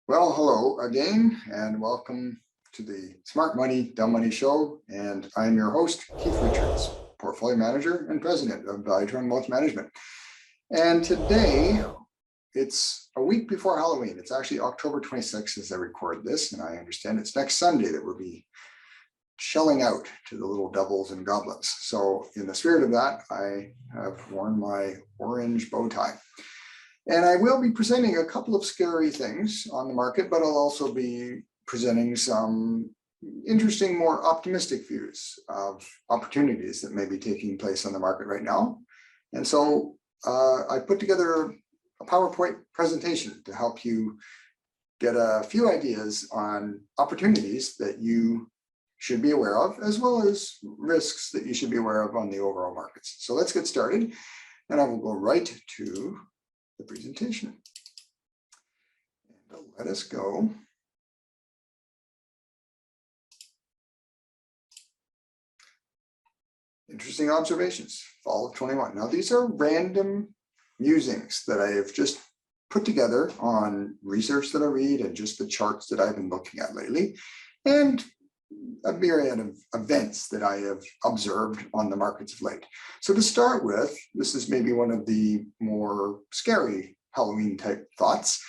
Well, hello again, and welcome to the Smart Money, Dumb Money Show. And I'm your host, Keith Richards, Portfolio Manager and President of Value Wealth Management. And today, it's a week before Halloween. It's actually October 26th as I record this, and I understand it's next Sunday that we'll be shelling out to the little doubles and goblins. So in the spirit of that, I have worn my orange bow tie. And I will be presenting a couple of scary things on the market, but I'll also be presenting some interesting, more optimistic views of opportunities that may be taking place on the market right now. And so I put together a PowerPoint presentation to help you get a few ideas on opportunities that you should be aware of, as well as risks that you should be aware of on the overall markets. So let's get started, and I will go right to the presentation. And let us go. Interesting observations, fall of 21. Now, these are random musings that I have just put together on research that I read and just the charts that I've been looking at lately, and a myriad of events that I have observed on the markets of late. So to start with, this is maybe one of the more scary Halloween type thoughts.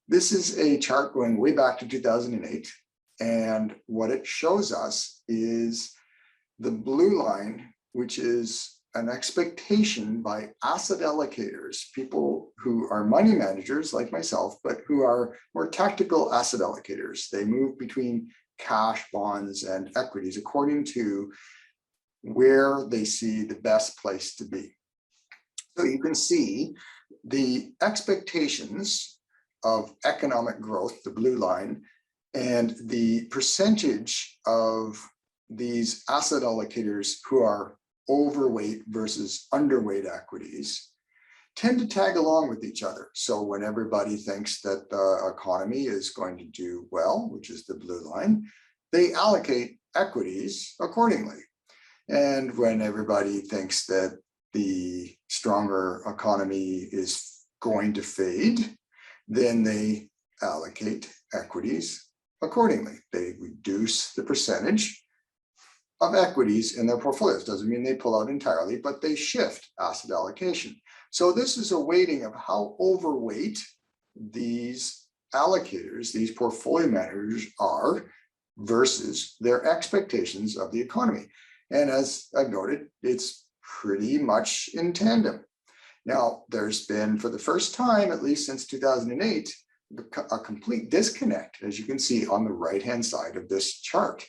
This is a chart going way back to 2008. And what it shows us is the blue line, which is an expectation by asset allocators, people who are money managers like myself, but who are more tactical asset allocators. They move between cash, bonds, and equities according to where they see the best place to be. So you can see the expectations of economic growth, the blue line, and the percentage of these asset allocators who are overweight versus underweight equities tend to tag along with each other. So when everybody thinks that the economy is going to do well, which is the blue line, they allocate equities accordingly. And when everybody thinks that the stronger economy is going to fade, then they allocate equities accordingly. They reduce the percentage of equities in their portfolios. Doesn't mean they pull out entirely, but they shift asset allocation. So this is a weighting of how overweight these allocators, these portfolio managers are versus their expectations of the economy. And as I've noted, it's pretty much in tandem. Now, there's been, for the first time, at least since 2008, a complete disconnect, as you can see on the right-hand side of this chart.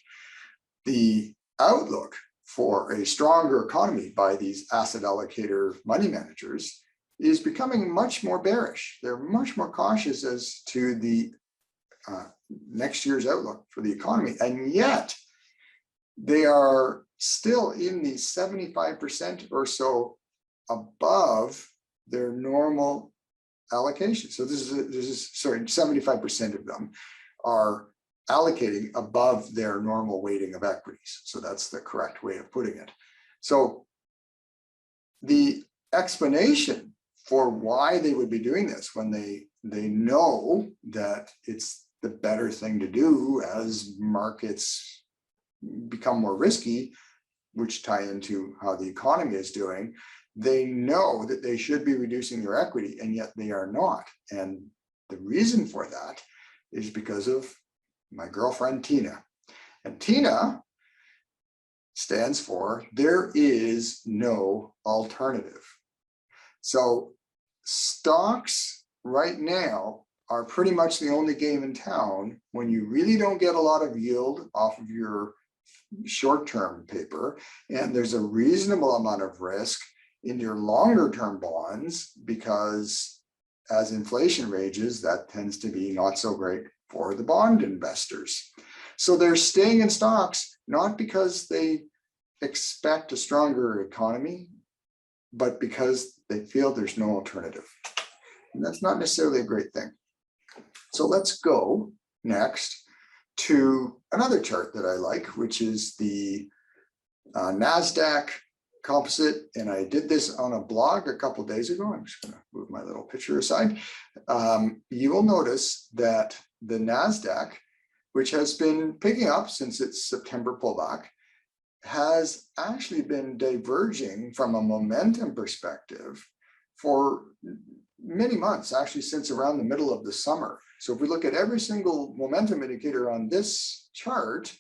The outlook for a stronger economy by these asset allocator money managers is becoming much more bearish. They're much more cautious as to the next year's outlook for the economy. And yet they are still in the 75% or so above their normal allocation. So this is 75% of them are allocating above their normal weighting of equities. So that's the correct way of putting it. So the explanation for why they would be doing this when they know that it's the better thing to do as markets become more risky, which tie into how the economy is doing, they know that they should be reducing their equity, and yet they are not. And the reason for that is because of my girlfriend, Tina. And Tina stands for there is no alternative. So stocks right now are pretty much the only game in town when you really don't get a lot of yield off of your short-term paper, and there's a reasonable amount of risk in your longer-term bonds, because as inflation rages, that tends to be not so great for the bond investors. So they're staying in stocks, not because they expect a stronger economy, but because they feel there's no alternative. And that's not necessarily a great thing. So let's go next to another chart that I like, which is the Nasdaq Composite. And I did this on a blog a couple of days ago. I'm just going to move my little picture aside. You will notice that the Nasdaq, which has been picking up since its September pullback, has actually been diverging from a momentum perspective for many months, actually since around the middle of the summer. So if we look at every single momentum indicator on this chart,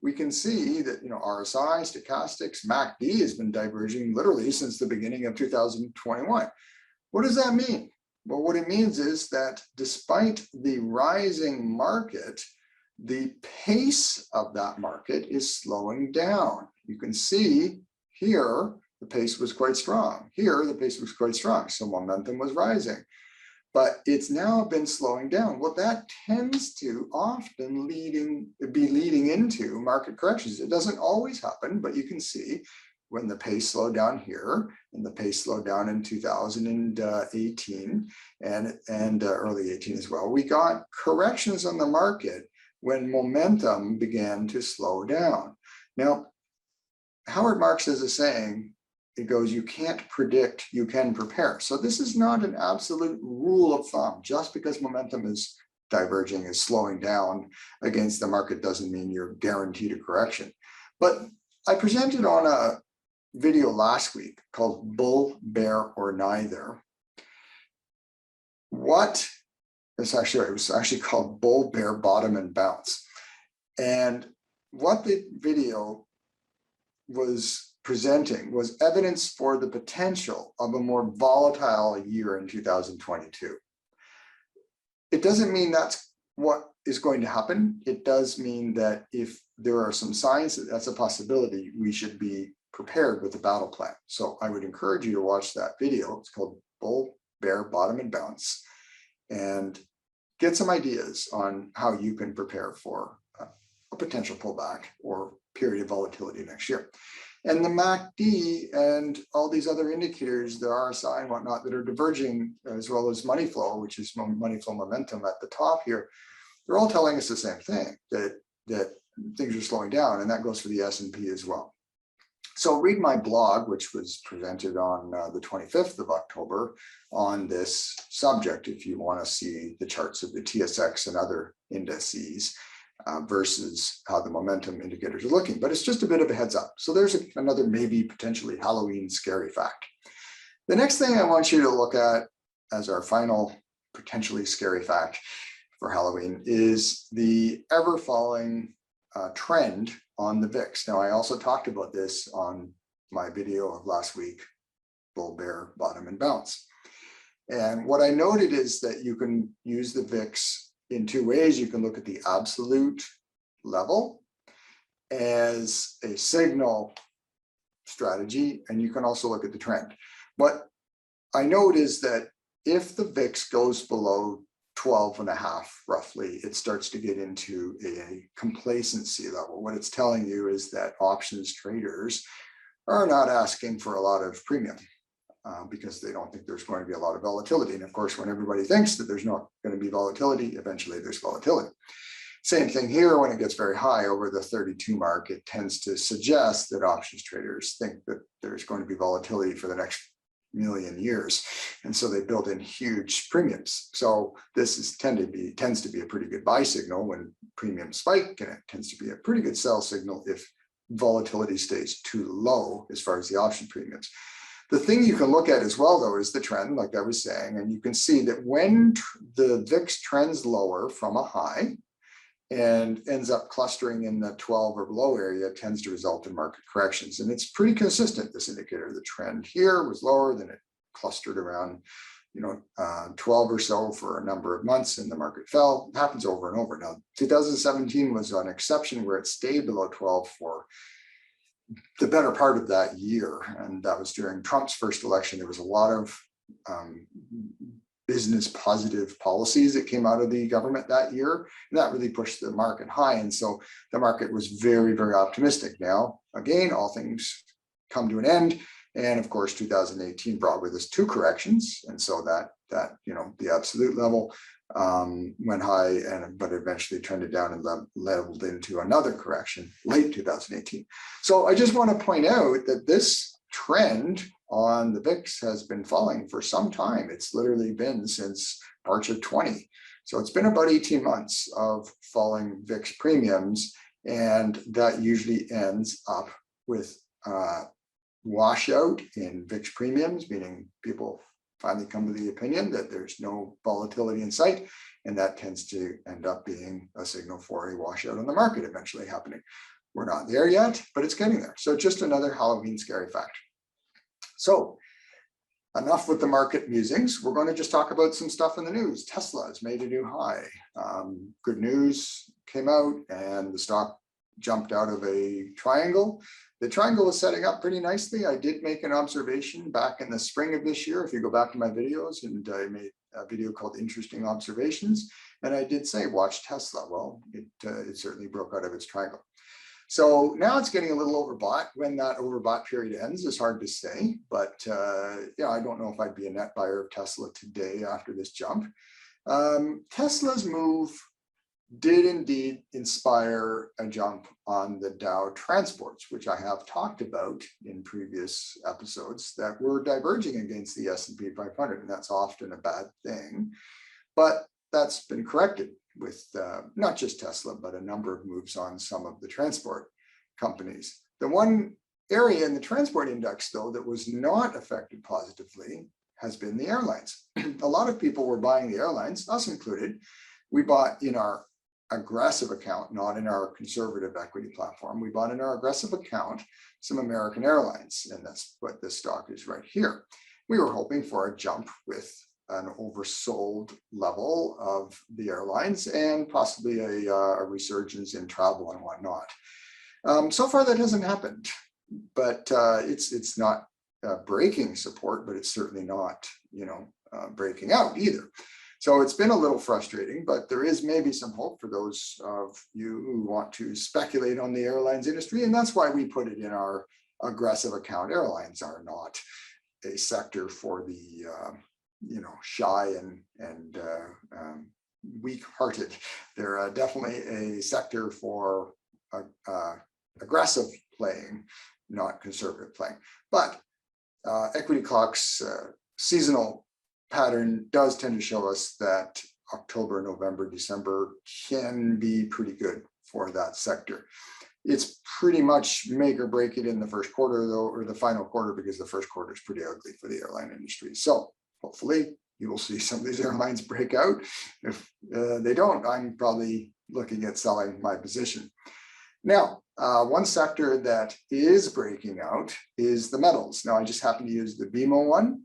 we can see that, RSI, stochastics, MACD has been diverging literally since the beginning of 2021. What does that mean? Well, what it means is that despite the rising market, the pace of that market is slowing down. You can see here, the pace was quite strong. Here, the pace was quite strong, so momentum was rising. But it's now been slowing down. Well, that tends to often be leading into market corrections. It doesn't always happen, but you can see when the pace slowed down here and the pace slowed down in 2018 and early 18 as well, we got corrections on the market when momentum began to slow down. Now, Howard Marks has a saying, it goes, you can't predict, you can prepare. So this is not an absolute rule of thumb. Just because momentum is diverging, is slowing down against the market doesn't mean you're guaranteed a correction. But I presented on a video last week called Bull, Bear, or Neither. It was actually called Bull, Bear, Bottom, and Bounce. And what the video was presenting was evidence for the potential of a more volatile year in 2022. It doesn't mean that's what is going to happen. It does mean that if there are some signs that that's a possibility, we should be prepared with a battle plan. So I would encourage you to watch that video. It's called Bull, Bear, Bottom, and Bounce, and get some ideas on how you can prepare for a potential pullback or period of volatility next year. And the MACD and all these other indicators, the RSI and whatnot, that are diverging, as well as money flow, which is money flow momentum at the top here, they're all telling us the same thing, that things are slowing down, and that goes for the S&P as well. So read my blog, which was presented on the 25th of October on this subject, if you want to see the charts of the TSX and other indices versus how the momentum indicators are looking. But it's just a bit of a heads up. So there's another maybe potentially Halloween scary fact. The next thing I want you to look at as our final potentially scary fact for Halloween is the ever falling trend on the VIX. Now, I also talked about this on my video of last week, Bull, Bear, Bottom, and Bounce. And what I noted is that you can use the VIX in two ways. You can look at the absolute level as a signal strategy, and you can also look at the trend. What I note is that if the VIX goes below 12.5 roughly, it starts to get into a complacency level. What it's telling you is that options traders are not asking for a lot of premium because they don't think there's going to be a lot of volatility. And of course, when everybody thinks that there's not going to be volatility, eventually there's volatility. Same thing here. When it gets very high over the 32 mark, it tends to suggest that options traders think that there's going to be volatility for the next million years, and so they build in huge premiums. So this tends to be a pretty good buy signal when premiums spike, and it tends to be a pretty good sell signal if volatility stays too low as far as the option premiums. The thing you can look at as well, though, is the trend, like I was saying, and you can see that when the VIX trends lower from a high and ends up clustering in the 12 or below area, it tends to result in market corrections. And it's pretty consistent, this indicator. The trend here was lower, then it clustered around 12 or so for a number of months, and the market fell. It happens over and over. Now, 2017 was an exception where it stayed below 12 for the better part of that year. And that was during Trump's first election. There was a lot of business positive policies that came out of the government that year, and that really pushed the market high. And so the market was very, very optimistic. Now, again, all things come to an end. And of course, 2018 brought with us two corrections. And so that the absolute level went high, but eventually trended down and leveled into another correction late 2018. So I just want to point out that this trend on the VIX has been falling for some time. It's literally been since March of 20. So it's been about 18 months of falling VIX premiums, and that usually ends up with washout in VIX premiums, meaning people finally come to the opinion that there's no volatility in sight, and that tends to end up being a signal for a washout on the market eventually happening. We're not there yet, but it's getting there. So just another Halloween scary fact. So enough with the market musings. We're going to just talk about some stuff in the news. Tesla has made a new high. Good news came out and the stock jumped out of a triangle. The triangle was setting up pretty nicely. I did make an observation back in the spring of this year. If you go back to my videos, and I made a video called Interesting Observations, and I did say, watch Tesla. Well, it certainly broke out of its triangle. So now it's getting a little overbought. When that overbought period ends is hard to say, but yeah, I don't know if I'd be a net buyer of Tesla today after this jump. Tesla's move did indeed inspire a jump on the Dow transports, which I have talked about in previous episodes, that were diverging against the S&P 500, and that's often a bad thing. But that's been corrected with not just Tesla, but a number of moves on some of the transport companies. The one area in the transport index, though, that was not affected positively has been the airlines. A lot of people were buying the airlines, us included. We bought in our aggressive account, not in our conservative equity platform. We bought in our aggressive account some American Airlines, and that's what this stock is right here. We were hoping for a jump with an oversold level of the airlines and possibly a resurgence in travel and whatnot. So far that hasn't happened, but it's not breaking support, but it's certainly not, breaking out either. So it's been a little frustrating, but there is maybe some hope for those of you who want to speculate on the airlines industry, and that's why we put it in our aggressive account. Airlines are not a sector for the shy and weak-hearted. They're definitely a sector for aggressive playing, not conservative playing. But equity clocks seasonal pattern does tend to show us that October, November, December can be pretty good for that sector. It's pretty much make or break it in the first quarter, though, or the final quarter, because the first quarter is pretty ugly for the airline industry. So hopefully you will see some of these airlines break out. If they don't, I'm probably looking at selling my position. Now, one sector that is breaking out is the metals. Now, I just happen to use the BMO one,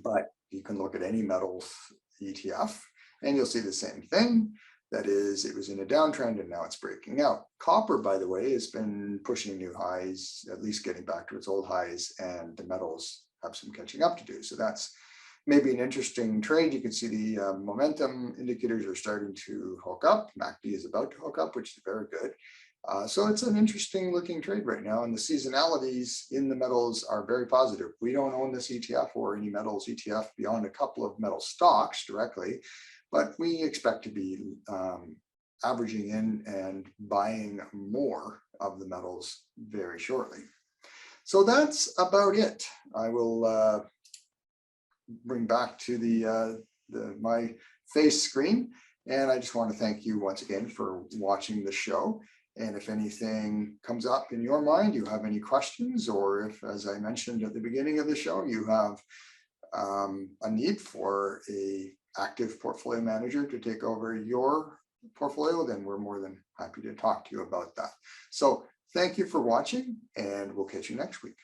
but you can look at any metals ETF and you'll see the same thing. That is, it was in a downtrend and now it's breaking out. Copper, by the way, has been pushing new highs, at least getting back to its old highs, and the metals have some catching up to do. So that's maybe an interesting trade. You can see the momentum indicators are starting to hook up. MACD is about to hook up, which is very good. So it's an interesting looking trade right now, and the seasonalities in the metals are very positive. We don't own this ETF or any metals ETF beyond a couple of metal stocks directly, but we expect to be averaging in and buying more of the metals very shortly. So that's about it. I will bring back to my face screen, and I just want to thank you once again for watching the show. And if anything comes up in your mind, you have any questions, or if, as I mentioned at the beginning of the show, you have a need for an active portfolio manager to take over your portfolio, then we're more than happy to talk to you about that. So thank you for watching, and we'll catch you next week.